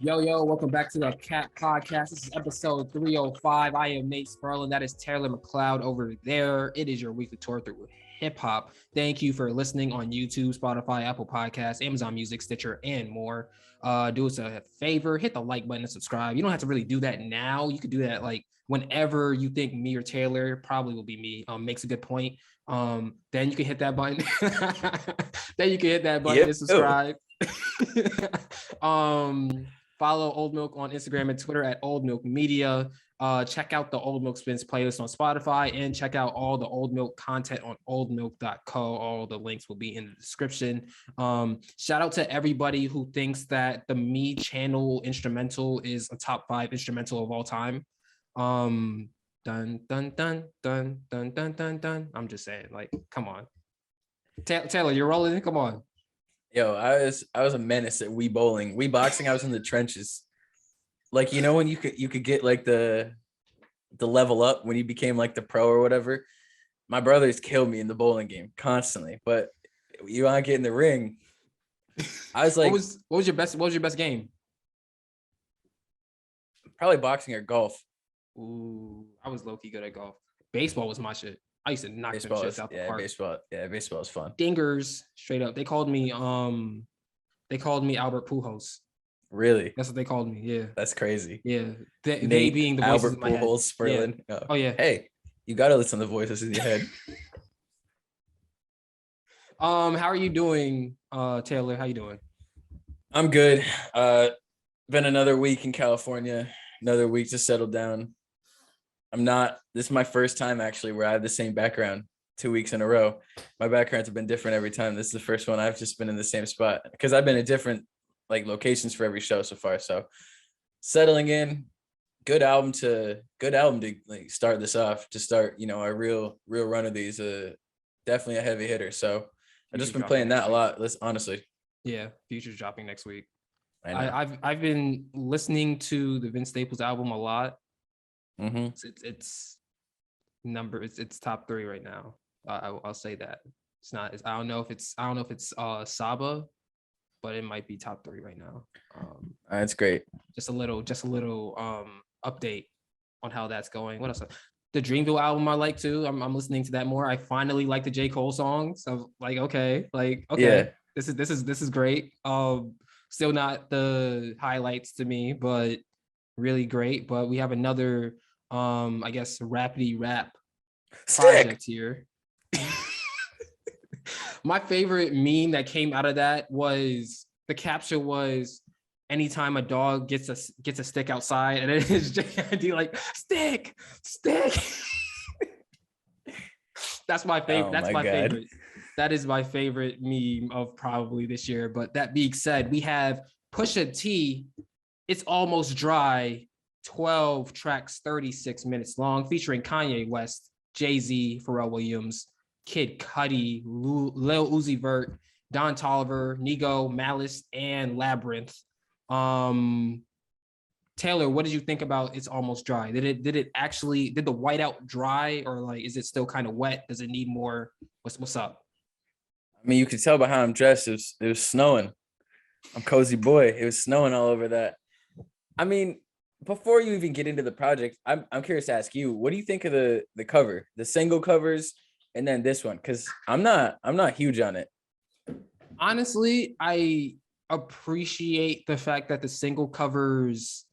Yo, welcome back to the Cat Podcast. This is episode 305. I am Nate Sperlin. That is Taylor McLeod over there. It is your weekly tour through hip hop. Thank you for listening on YouTube, Spotify, Apple Podcasts, Amazon Music, Stitcher, and more. Do us a favor, hit the like button and subscribe. You don't have to really do that now. You could do that like whenever you think me or Taylor, probably will be me, makes a good point. Then you can hit that button. Then you can hit that button and subscribe. Follow OldMilk on Instagram and Twitter at OldMilk Media. Check out the OldMilk Spins playlist on Spotify and check out all the OldMilk content on oldmilk.co. All the links will be in the description. Shout out to everybody who thinks that the Me Channel instrumental is a top 5 instrumental of all time. Dun dun dun dun dun dun dun dun. I'm just saying, like, come on. Taylor, you're rolling. Come on. Yo, I was a menace at Wii Bowling. Wii Boxing, I was in the trenches. Like, you know, when you could get like the level up when you became like the pro or whatever. My brothers killed me in the bowling game constantly, but you want to get in the ring. I was like, what was your best game? Probably boxing or golf. Ooh, I was low-key good at golf. Baseball was my shit. I used to knock them shits out the park. Baseball is fun. Dingers, straight up. They called me Albert Pujols. Really? That's what they called me. Yeah. That's crazy. Yeah. They being the voices Albert in my head. Pujols, Sperlin. Yeah. Oh yeah. Hey, you gotta listen to the voices in your head. How are you doing, Taylor? How you doing? I'm good. Been another week in California, another week to settle down. This is my first time actually where I have the same background 2 weeks in a row. My backgrounds have been different every time. This is the first one I've just been in the same spot because I've been at different like locations for every show so far. So settling in, good album to like start this off, to start, you know, our real run of these. Definitely a heavy hitter. So I've just been playing that a lot. Honestly. Yeah, Future's dropping next week. I've been listening to the Vince Staples album a lot. Mm-hmm. It's top 3 right now. I'll say that it's not. I don't know if it's Saba, but it might be top 3 right now. That's great. Just a little update on how that's going. What else? The Dreamville album I like too. I'm listening to that more. I finally like the J. Cole songs. So okay. Yeah. This is great. Still not the highlights to me, but really great. But we have another I guess rapidy rap project here. My favorite meme that came out of that was the caption was anytime a dog gets a stick outside, and it is JID like stick. That's my favorite. That's my favorite. That is my favorite meme of probably this year. But that being said, we have Pusha T. It's Almost Dry. 12 tracks, 36 minutes long, featuring Kanye West, Jay-Z, Pharrell Williams, Kid Cudi, Lil Uzi Vert, Don Toliver, Nigo, Malice, and Labyrinth. Taylor, what did you think about It's Almost Dry? Did the whiteout dry, or like is it still kind of wet? Does it need more? What's up? I mean, you could tell by how I'm dressed. It was snowing. I'm cozy boy. It was snowing all over that. I mean, before you even get into the project, I'm curious to ask you, what do you think of the cover, the single covers, and then this one? Because I'm not huge on it. Honestly, I appreciate the fact that the single covers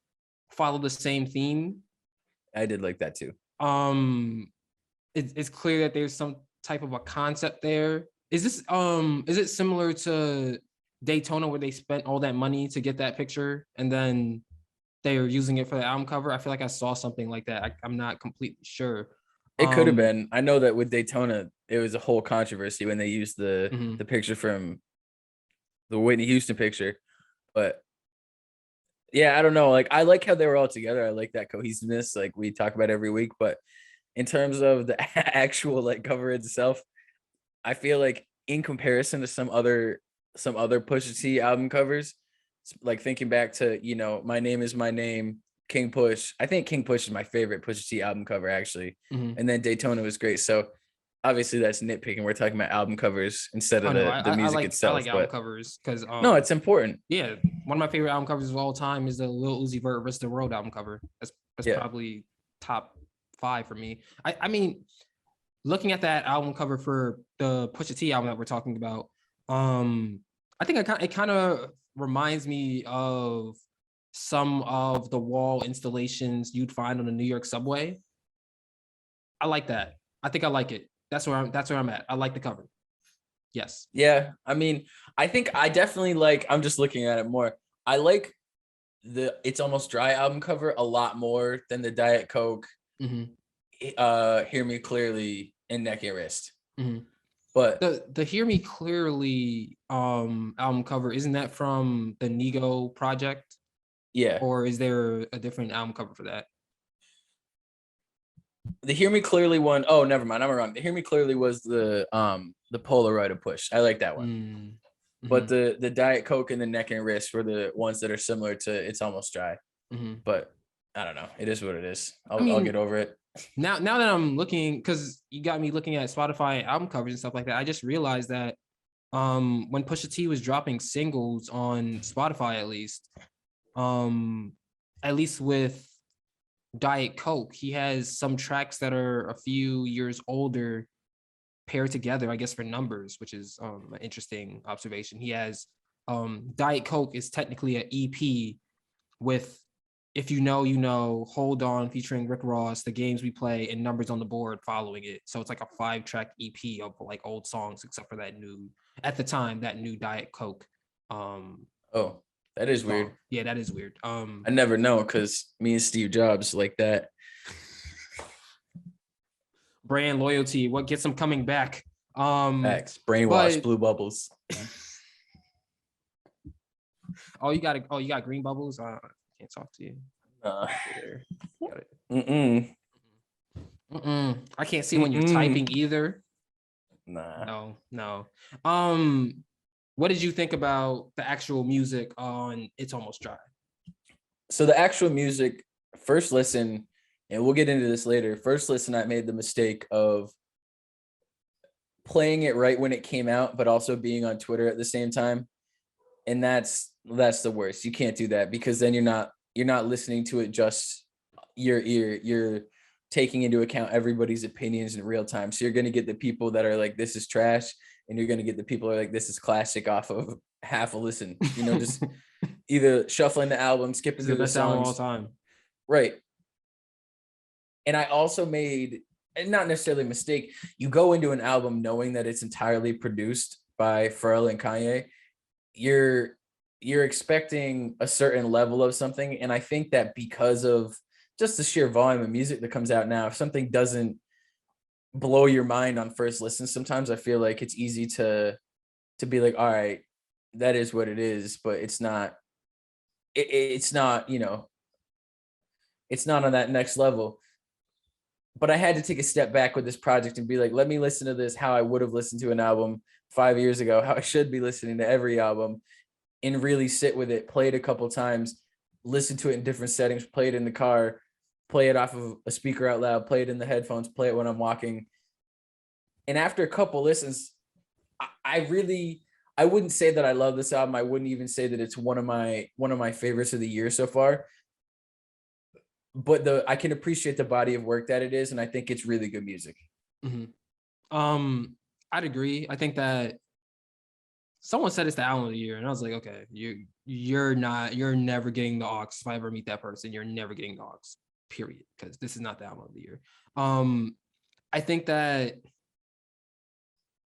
follow the same theme. I did like that too. It's clear that there's some type of a concept there. Is it similar to Daytona where they spent all that money to get that picture and then they were using it for the album cover? I feel like I saw something like that. I'm not completely sure. It could have been. I know that with Daytona, it was a whole controversy when they used the picture from the Whitney Houston picture. But yeah, I don't know. Like, I like how they were all together. I like that cohesiveness, like we talk about every week. But in terms of the actual like cover itself, I feel like in comparison to some other Pusha T album covers, like thinking back to, you know, My Name Is My Name, King Push. I think King Push is my favorite Pusha T album cover, actually. And then Daytona was great. So obviously that's nitpicking. We're talking about album covers instead of the music itself. I like album covers because no, it's important. Yeah, one of my favorite album covers of all time is the Lil Uzi Vert Rest of the World album cover. That's probably top 5 for me. I mean, looking at that album cover for the Pusha T album that we're talking about, I think it kind of reminds me of some of the wall installations you'd find on the New York subway. I like that. I think I like it. That's where I'm at. I like the cover. Yes. Yeah. I mean, I think I definitely like, I'm just looking at it more. I like the It's Almost Dry album cover a lot more than the Diet Coke, Hear Me Clearly, and Neck and Wrist. But the Hear Me Clearly album cover, isn't that from the Nego project? Yeah. Or is there a different album cover for that? The Hear Me Clearly one, oh, never mind, I'm wrong. The Hear Me Clearly was the Polaroid of Push. I like that one. But the Diet Coke and the Neck and Wrist were the ones that are similar to It's Almost Dry. But I don't know. It is what it is. I'll get over it. Now that I'm looking, because you got me looking at Spotify album covers and stuff like that, I just realized that when Pusha T was dropping singles on Spotify, at least with Diet Coke, he has some tracks that are a few years older paired together, I guess, for numbers, which is an interesting observation. He has Diet Coke is technically an EP with If You Know, You Know, Hold On featuring Rick Ross, The Games We Play, and Numbers on the Board following it. So it's like a 5-track EP of like old songs, except for that new Diet Coke. Oh, that is weird. Yeah, that is weird. I never know, because me and Steve Jobs like that. Brand loyalty, what gets them coming back? Facts. Brainwash, blue bubbles. You got green bubbles. I can't talk to you. I can't see when you're typing either. Nah. No. What did you think about the actual music on It's Almost Dry? So the actual music, first listen, and we'll get into this later. First listen, I made the mistake of playing it right when it came out, but also being on Twitter at the same time. And that's the worst. You can't do that, because then you're not listening to it just your ear. You're taking into account everybody's opinions in real time. So you're going to get the people that are like, this is trash. And you're going to get the people who are like, this is classic, off of half a listen, just either shuffling the album, skipping through the songs all time. Right. And I also made, and not necessarily a mistake, you go into an album knowing that it's entirely produced by Pharrell and Kanye. You're expecting a certain level of something. And I think that because of just the sheer volume of music that comes out now, if something doesn't blow your mind on first listen, sometimes I feel like it's easy to be like, all right, that is what it is, but it's not it's not on that next level. But I had to take a step back with this project and be like, let me listen to this how I would have listened to an album 5 years ago, how I should be listening to every album, and really sit with it, play it a couple times, listen to it in different settings, play it in the car, play it off of a speaker out loud, play it in the headphones, play it when I'm walking. And after a couple listens, I wouldn't say that I love this album. I wouldn't even say that it's one of my favorites of the year so far. But I can appreciate the body of work that it is, and I think it's really good music. I'd agree. I think that someone said it's the album of the year, and I was like, okay, you're never getting the aux. If I ever meet that person, you're never getting the aux. Period. Because this is not the album of the year. I think that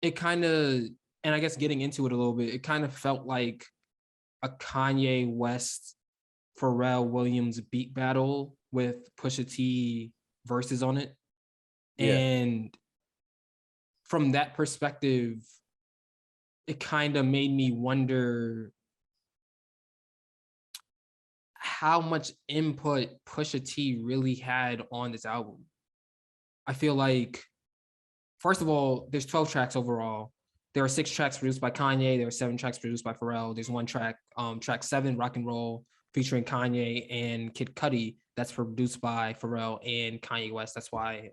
it kind of, and I guess getting into it a little bit, it kind of felt like a Kanye West, Pharrell Williams beat battle with Pusha T verses on it. Yeah. And from that perspective, it kind of made me wonder how much input Pusha T really had on this album. I feel like, first of all, there's 12 tracks overall. There are 6 tracks produced by Kanye. There are 7 tracks produced by Pharrell. There's one track, track 7, Rock and Roll, featuring Kanye and Kid Cudi. That's produced by Pharrell and Kanye West. That's why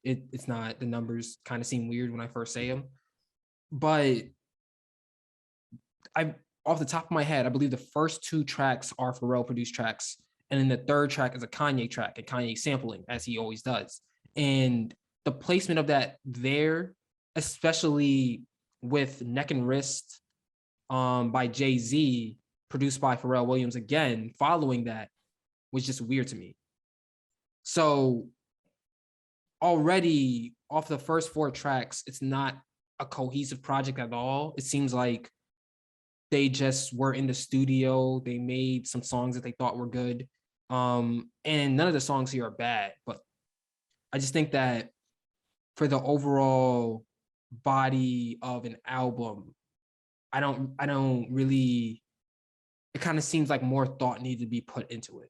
it's not, the numbers kind of seem weird when I first say them. But off the top of my head, I believe the first 2 tracks are Pharrell produced tracks, and then the third track is a Kanye track, and Kanye sampling as he always does. And the placement of that there, especially with Neck and Wrist by Jay-Z, produced by Pharrell Williams again, following that was just weird to me. So already off the first 4 tracks, it's not a cohesive project at all. It seems like they just were in the studio. They made some songs that they thought were good. And none of the songs here are bad, but I just think that for the overall body of an album, I don't really, it kind of seems like more thought needed to be put into it.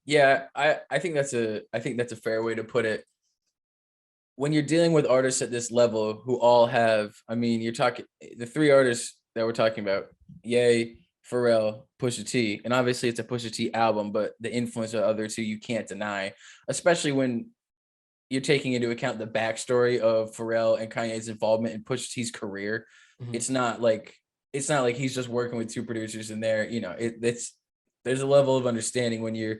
Yeah, I think that's a fair way to put it. When you're dealing with artists at this level who all have, I mean, you're talking the 3 artists that we're talking about, Ye, Pharrell, Pusha T, and obviously it's a Pusha T album, but the influence of other 2 you can't deny, especially when you're taking into account the backstory of Pharrell and Kanye's involvement in Pusha T's career. Mm-hmm. It's not like he's just working with 2 producers in there. You know, there's a level of understanding when you're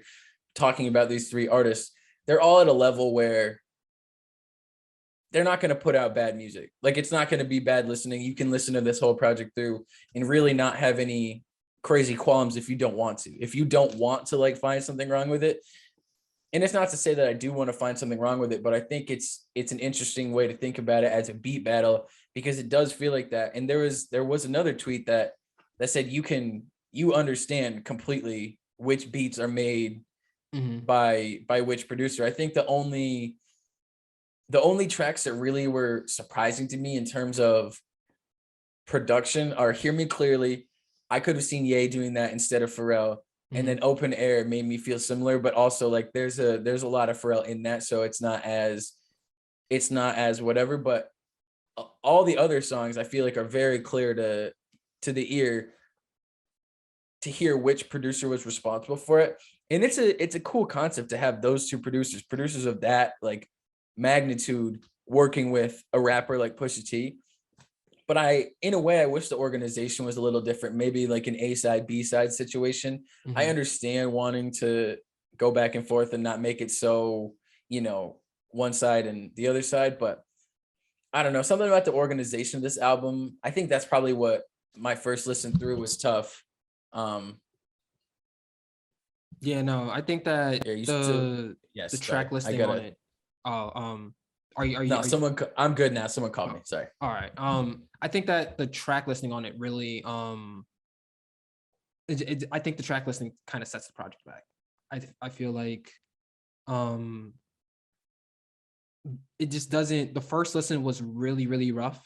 talking about these 3 artists. They're all at a level where they're not going to put out bad music. Like, it's not going to be bad listening. You can listen to this whole project through and really not have any crazy qualms if you don't want to. If you don't want to like find something wrong with it. And it's not to say that I do want to find something wrong with it, but I think it's an interesting way to think about it as a beat battle, because it does feel like that. And there was another tweet that said you understand completely which beats are made by which producer. I think the only tracks that really were surprising to me in terms of production are Hear Me Clearly. I could have seen Ye doing that instead of Pharrell. And then Open Air made me feel similar, but also like there's a lot of Pharrell in that, so it's not as whatever. But all the other songs I feel like are very clear to the ear to hear which producer was responsible for it. And it's a cool concept to have those 2 producers of that like magnitude working with a rapper like Pusha T. But in a way, I wish the organization was a little different, maybe like an A-side, B-side situation. I understand wanting to go back and forth and not make it so, you know, one side and the other side. But I don't know, something about the organization of this album. I think that's probably what my first listen through was tough. Yeah, no, I think that the track listing on it. Are you? No, I'm good now. Someone called me. Sorry. All right. I think that the track listing on it really, I think the track listing kind of sets the project back. I feel like, it just doesn't. The first listen was really, really rough.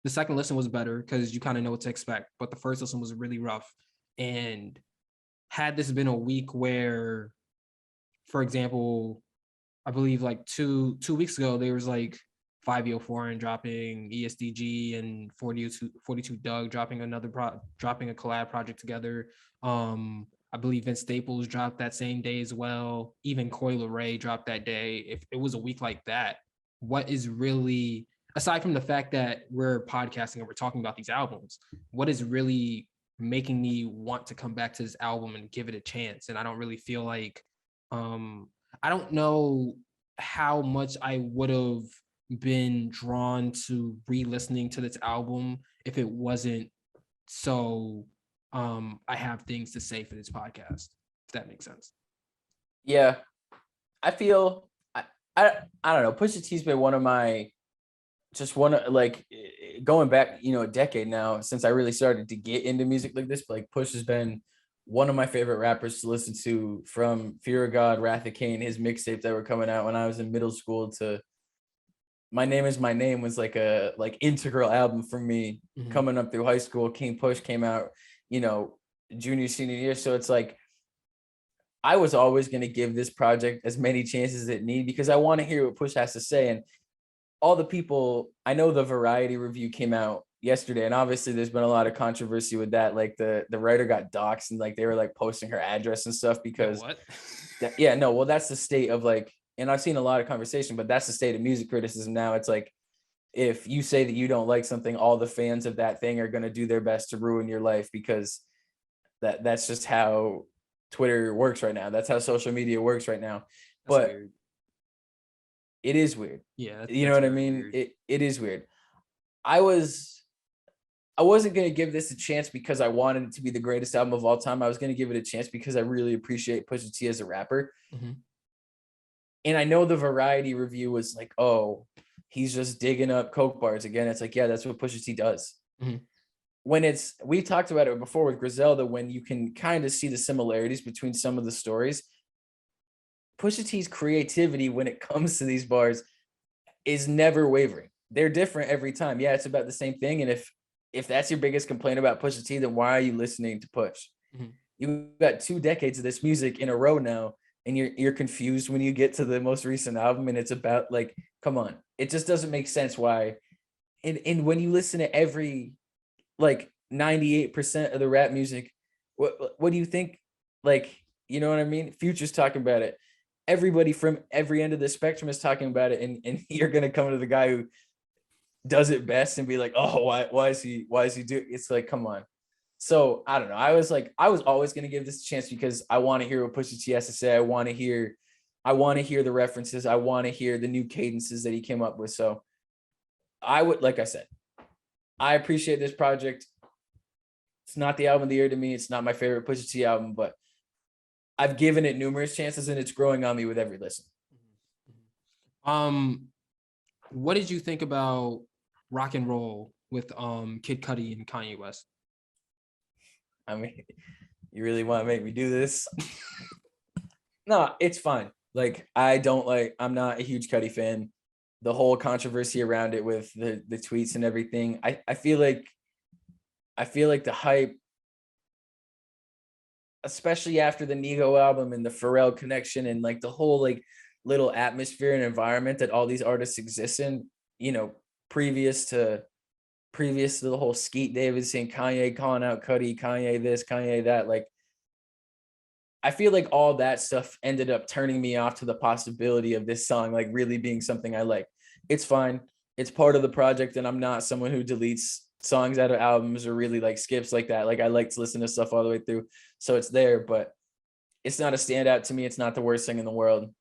The second listen was better because you kind of know what to expect, but the first listen was really rough. And had this been a week where, for example, I believe like two weeks ago, there was like 504 and dropping ESDG and 42 Doug dropping a collab project together. I believe Vince Staples dropped that same day as well. Even Coi Leray dropped that day. If it was a week like that, what is really, aside from the fact that we're podcasting and we're talking about these albums, what is really making me want to come back to this album and give it a chance? And I don't really feel like, I don't know how much I would have been drawn to re-listening to this album if it wasn't so I have things to say for this podcast, if that makes sense. Yeah, I feel I don't know. Pusha T's been one of like going back, you know, a decade now since I really started to get into music like this. But like Push has been one of my favorite rappers to listen to, from Fear of God, Wrath of Cain, his mixtapes that were coming out when I was in middle school, to My Name Is My Name was like a integral album for me coming up through high school. King Push came out, you know, junior, senior year. So it's like, I was always going to give this project as many chances as it need, because I want to hear what Push has to say. And all the people, I know the Variety review came out yesterday, and obviously there's been a lot of controversy with that. Like the writer got doxxed, and like they were like posting her address and stuff because well, that's the state of like, and I've seen a lot of conversation, but that's the state of music criticism now. It's like, if you say that you don't like something, all the fans of that thing are going to do their best to ruin your life, because that's just how Twitter works right now. That's how social media works right now. That's But weird. it is weird. Yeah, You know what I mean? It is weird. I wasn't going to give this a chance because I wanted it to be the greatest album of all time. I was going to give it a chance because I really appreciate Pusha T as a rapper. Mm-hmm. And I know the Variety review was like, oh, he's just digging up Coke bars again. It's like, yeah, that's what Pusha T does. Mm-hmm. When we talked about it before with Griselda, when you can kind of see the similarities between some of the stories, Pusha T's creativity when it comes to these bars is never wavering. They're different every time. Yeah, it's about the same thing. And if that's your biggest complaint about Pusha T, then why are you listening to Push? Mm-hmm. You've got 2 decades of this music in a row now, and you're confused when you get to the most recent album, and it's about, like, come on. It just doesn't make sense why. And when you listen to every, like, 98% of the rap music, what do you think? Like, you know what I mean? Future's talking about it. Everybody from every end of the spectrum is talking about it, and you're gonna come to the guy who does it best and be like, oh, why is he doing? It's like, come on. So I don't know. I was always gonna give this a chance because I want to hear what Pusha T has to say. I want to hear the references. I want to hear the new cadences that he came up with. So like I said, I appreciate this project. It's not the album of the year to me. It's not my favorite Pusha T album, but I've given it numerous chances, and it's growing on me with every listen. What did you think about Rock and Roll with Kid Cudi and Kanye West? I mean, you really want to make me do this? No, it's fine. Like, I'm not a huge Cudi fan. The whole controversy around it with the tweets and everything, I feel like the hype, especially after the Nigo album and the Pharrell connection and like the whole like little atmosphere and environment that all these artists exist in, you know, previous to the whole Skeet Davidson, Kanye calling out Cudi, Kanye this, Kanye that, like, I feel like all that stuff ended up turning me off to the possibility of this song like really being something I like. It's fine. It's part of the project, and I'm not someone who deletes songs out of albums or really like skips like that. Like, I like to listen to stuff all the way through. So it's there, but it's not a standout to me. It's not the worst thing in the world.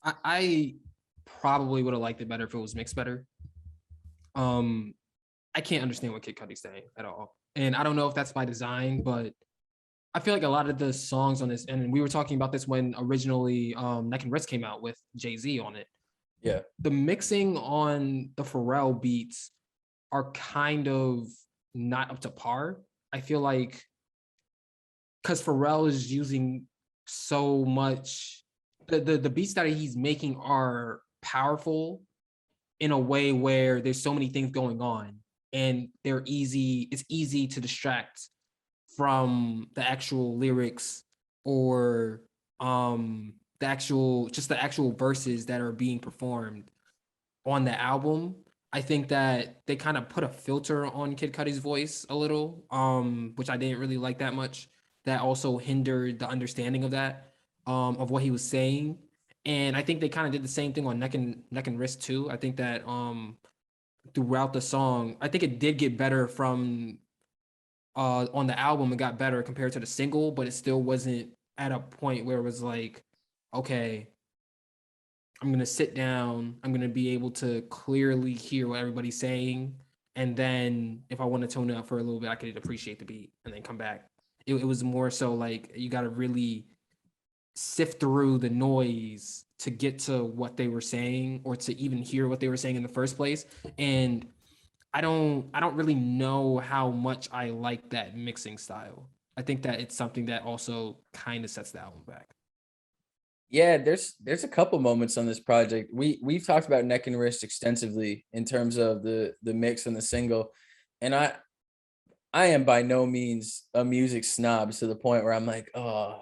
I probably would have liked it better if it was mixed better. I can't understand what Kid Cudi's saying at all. And I don't know if that's by design, but I feel like a lot of the songs on this, and we were talking about this when originally Neck and Wrist came out with Jay-Z on it. Yeah. The mixing on the Pharrell beats are kind of not up to par. I feel like because Pharrell is using so much, the beats that he's making are powerful in a way where there's so many things going on, and it's easy to distract from the actual lyrics or the actual verses that are being performed on the album. I think that they kind of put a filter on Kid Cudi's voice a little, which I didn't really like that much. That also hindered the understanding of that, of what he was saying. And I think they kind of did the same thing on Neck and Wrist too. I think that throughout the song, I think it did get better from on the album. It got better compared to the single, but it still wasn't at a point where it was like, okay, I'm gonna sit down, I'm gonna be able to clearly hear what everybody's saying, and then if I want to tune out for a little bit, I could appreciate the beat and then come back. It was more so like you got to really sift through the noise to get to what they were saying, or to even hear what they were saying in the first place. And I don't really know how much I like that mixing style. I think that it's something that also kind of sets the album back. Yeah, there's a couple moments on this project. We've talked about Neck and Wrist extensively in terms of the mix and the single. And I am by no means a music snob to the point where I'm like, oh,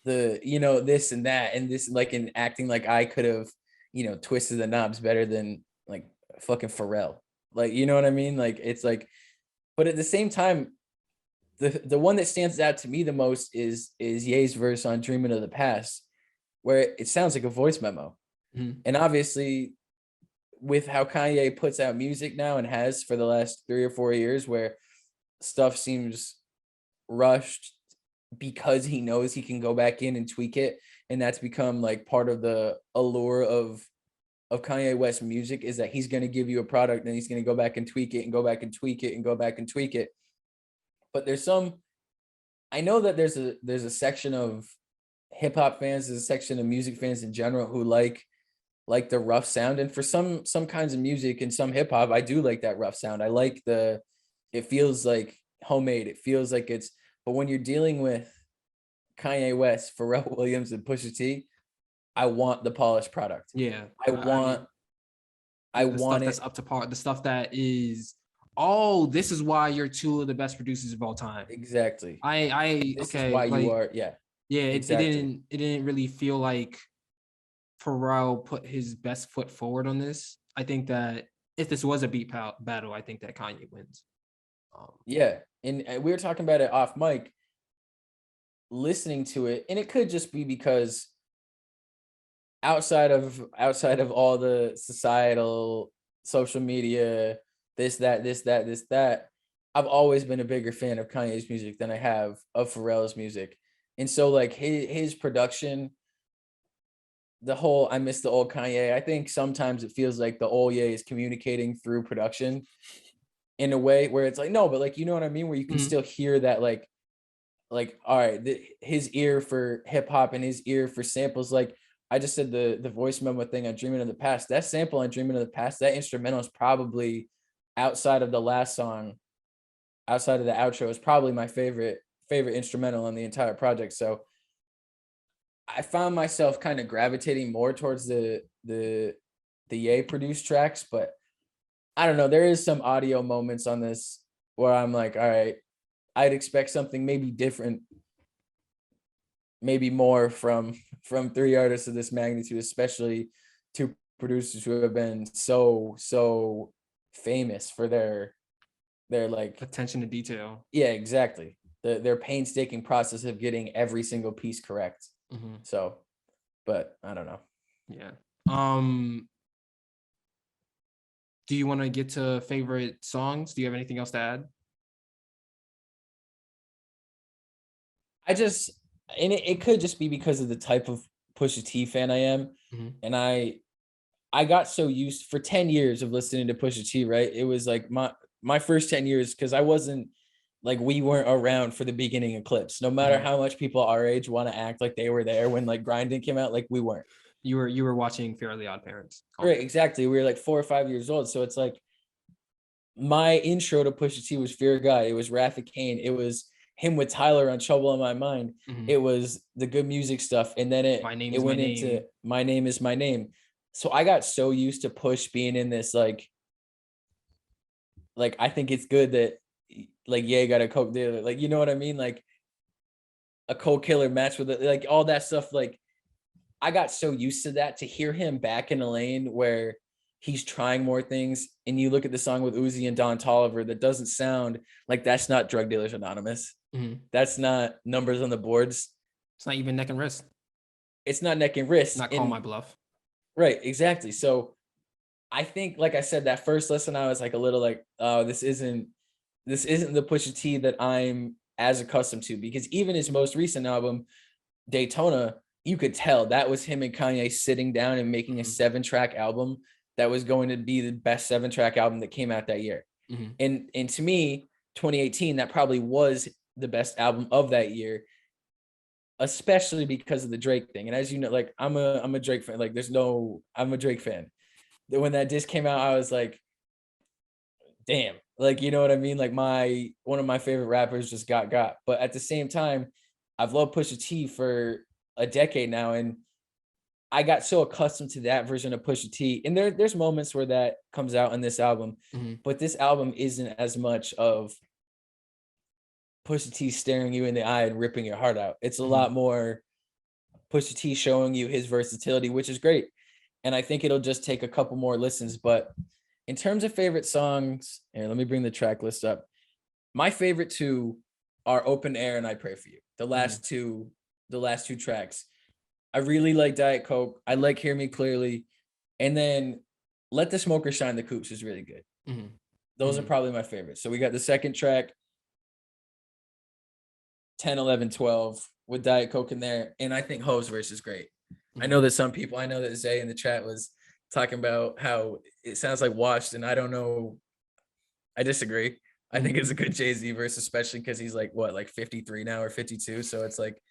this and that and this, like, in acting like I could have, twisted the knobs better than like fucking Pharrell. Like, you know what I mean? Like, it's like, but at the same time, the one that stands out to me the most is Ye's verse on Dreaming of the Past, where it sounds like a voice memo. Mm-hmm. And obviously with how Kanye puts out music now and has for the last 3 or 4 years, where stuff seems rushed because he knows he can go back in and tweak it, and that's become like part of the allure of Kanye West music, is that he's going to give you a product and he's going to go back and tweak it and go back and tweak it and go back and tweak it. But I know that there's a section of hip hop fans, there's a section of music fans in general who like the rough sound. And for some kinds of music and some hip hop, I do like that rough sound. I like it feels like homemade. It feels like but when you're dealing with Kanye West, Pharrell Williams, and Pusha T, I want the polished product. Yeah. I want stuff it. That's up to par. The stuff that is, this is why you're two of the best producers of all time. Exactly. This is why you are. Yeah. Yeah. Exactly. It didn't really feel like Pharrell put his best foot forward on this. I think that if this was a beat battle, I think that Kanye wins. Yeah. And we were talking about it off mic, listening to it, and it could just be because outside of all the societal social media, this, that, I've always been a bigger fan of Kanye's music than I have of Pharrell's music. And so like his production, the whole I miss the old Kanye, I think sometimes it feels like the old Ye is communicating through production in a way where it's like, no, but like, you know what I mean? Where you can still hear that like, all right, his ear for hip hop and his ear for samples. Like I just said, the voice memo thing on Dreaming of the Past, that sample on Dreaming of the Past, that instrumental is probably outside of the last song, outside of the outro, is probably my favorite instrumental on the entire project. So I found myself kind of gravitating more towards the Ye produced tracks, but I don't know. There is some audio moments on this where I'm like, all right, I'd expect something maybe different, maybe more from 3 artists of this magnitude, especially 2 producers who have been so famous for their like attention to detail. Yeah, exactly. Their painstaking process of getting every single piece correct. Mm-hmm. So, but I don't know. Yeah. Do you want to get to favorite songs? Do you have anything else to add? And it could just be because of the type of Pusha T fan I am. Mm-hmm. And I got so used for 10 years of listening to Pusha T, right? It was like my first 10 years, because I wasn't like, we weren't around for the beginning of Clips. No matter how much people our age want to act like they were there when like Grinding came out, like we weren't. You were watching Fairly Odd Parents. Right, exactly. We were like 4 or 5 years old. So it's like my intro to Pusha T was Fear God. It was Wrath of Cain. It was him with Tyler on Trouble on My Mind. Mm-hmm. It was the Good Music stuff. And then it went into My Name Is My Name. So I got so used to Push being in this like I think it's good that like Ye got a coke dealer, like, you know what I mean, like a coke killer match with it, like all that stuff. Like I got so used to that, to hear him back in a lane where he's trying more things, and you look at the song with Uzi and Don Toliver, that doesn't sound like, that's not Drug Dealers Anonymous. Mm-hmm. That's not Numbers on the Boards. It's not even Neck and Wrist. It's not Neck and Wrist. Not Call My Bluff. Right, exactly. So I think, like I said, that first listen, I was like a little like, oh, this isn't the Pusha T that I'm as accustomed to, because even his most recent album, Daytona, you could tell that was him and Kanye sitting down and making a 7-track album that was going to be the best 7-track album that came out that year. Mm-hmm. And to me, 2018, that probably was the best album of that year, especially because of the Drake thing. And as you know, like I'm a Drake fan. Like I'm a Drake fan. When that disc came out, I was like, damn, like, you know what I mean? Like one of my favorite rappers just got. But at the same time, I've loved Pusha T for a decade now, and I got so accustomed to that version of Pusha T. And there's moments where that comes out in this album, but this album isn't as much of Pusha T staring you in the eye and ripping your heart out. It's a lot more Pusha T showing you his versatility, which is great. And I think it'll just take a couple more listens. But in terms of favorite songs, here, let me bring the track list up. My favorite 2 are Open Air and I Pray For You. The last two tracks. I really like Diet Coke. I like Hear Me Clearly. And then Let the Smoker Shine the Coops is really good. Mm-hmm. Those are probably my favorites. So we got the second track, 10, 11, 12 with Diet Coke in there. And I think Hove's verse is great. I know that some people, I know that Zay in the chat was talking about how it sounds like Washed, and I don't know. I disagree. I think it's a good Jay-Z verse, especially because he's like, what, like 53 now or 52. So it's like,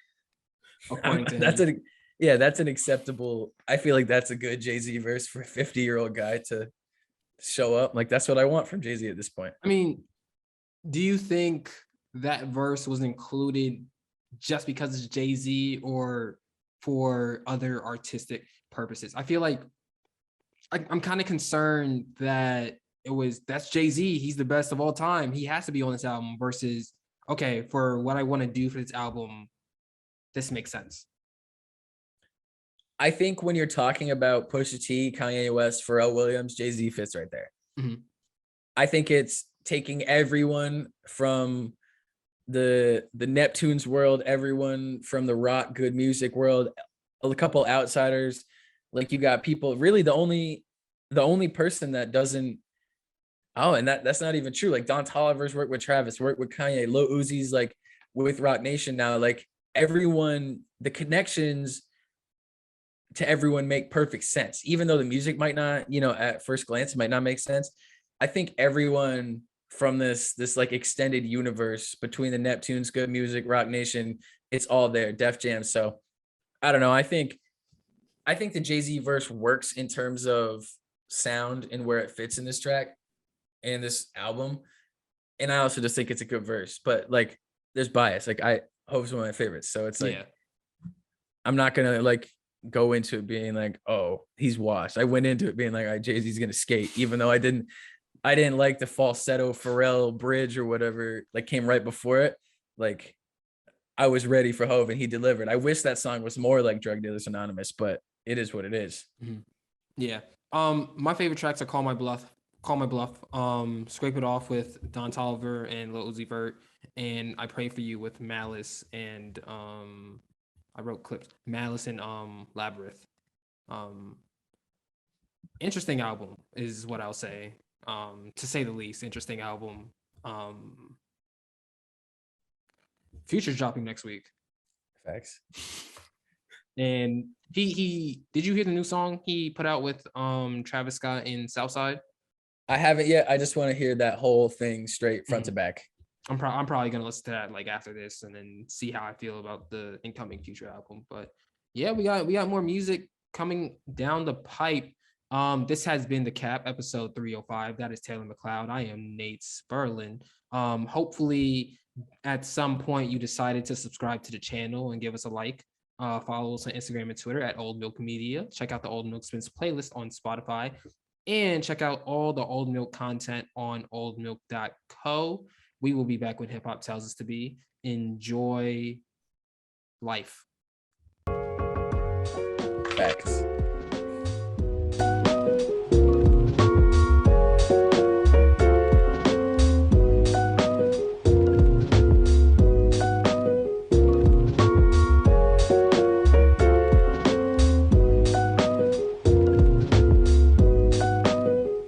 that's an acceptable. I feel like that's a good Jay-Z verse for a 50-year-old guy to show up. Like, that's what I want from Jay-Z at this point. I mean, do you think that verse was included just because it's Jay-Z or for other artistic purposes? I feel like I'm kind of concerned that that's Jay-Z. He's the best of all time. He has to be on this album versus, okay, for what I want to do for this album, this makes sense. I think when you're talking about Pusha T, Kanye West, Pharrell Williams, Jay-Z fits right there. Mm-hmm. I think it's taking everyone from the Neptunes world, everyone from the rock good music world, a couple outsiders. Like, you got people, really the only person that doesn't, and that's not even true. Like, Don Toliver's worked with Travis, worked with Kanye, Lil Uzi's like with Rock Nation now. Like, everyone, the connections to everyone make perfect sense, even though the music might not, at first glance, it might not make sense. I think everyone from this like extended universe between the Neptunes, good music, Rock Nation, it's all there, Def Jam. So I don't know. I think the Jay-Z verse works in terms of sound and where it fits in this track and this album. And I also just think it's a good verse, but like, there's bias. Like, Hope's one of my favorites. So it's like, I'm not going to like go into it being like, oh, he's washed. I went into it being like, all right, Jay-Z's going to skate, even though I didn't like the falsetto Pharrell bridge or whatever, like, came right before it. Like, I was ready for Hove and he delivered. I wish that song was more like Drug Dealers Anonymous, but it is what it is. Mm-hmm. Yeah. My favorite tracks are Call My Bluff, Scrape It Off with Don Toliver and Lil Uzi Vert, and I Pray For You with Malice and I wrote clips, Malice and Labyrinth. Interesting album is what I'll say. To say the least, interesting album. Future's dropping next week. Facts. And he did you hear the new song he put out with Travis Scott in Southside? I haven't yet. I just want to hear that whole thing straight front to back. I'm probably gonna listen to that like after this and then see how I feel about the incoming Future album. But yeah, we got more music coming down the pipe. This has been the Cap, episode 305. That is Taylor McLeod. I am Nate Sperlin. Hopefully at some point you decided to subscribe to the channel and give us a like. Follow us on Instagram and Twitter at OldMilk Media. Check out the Old Milk Spins playlist on Spotify. And check out all the Old Milk content on oldmilk.co. We will be back when hip hop tells us to be. Enjoy life. Facts.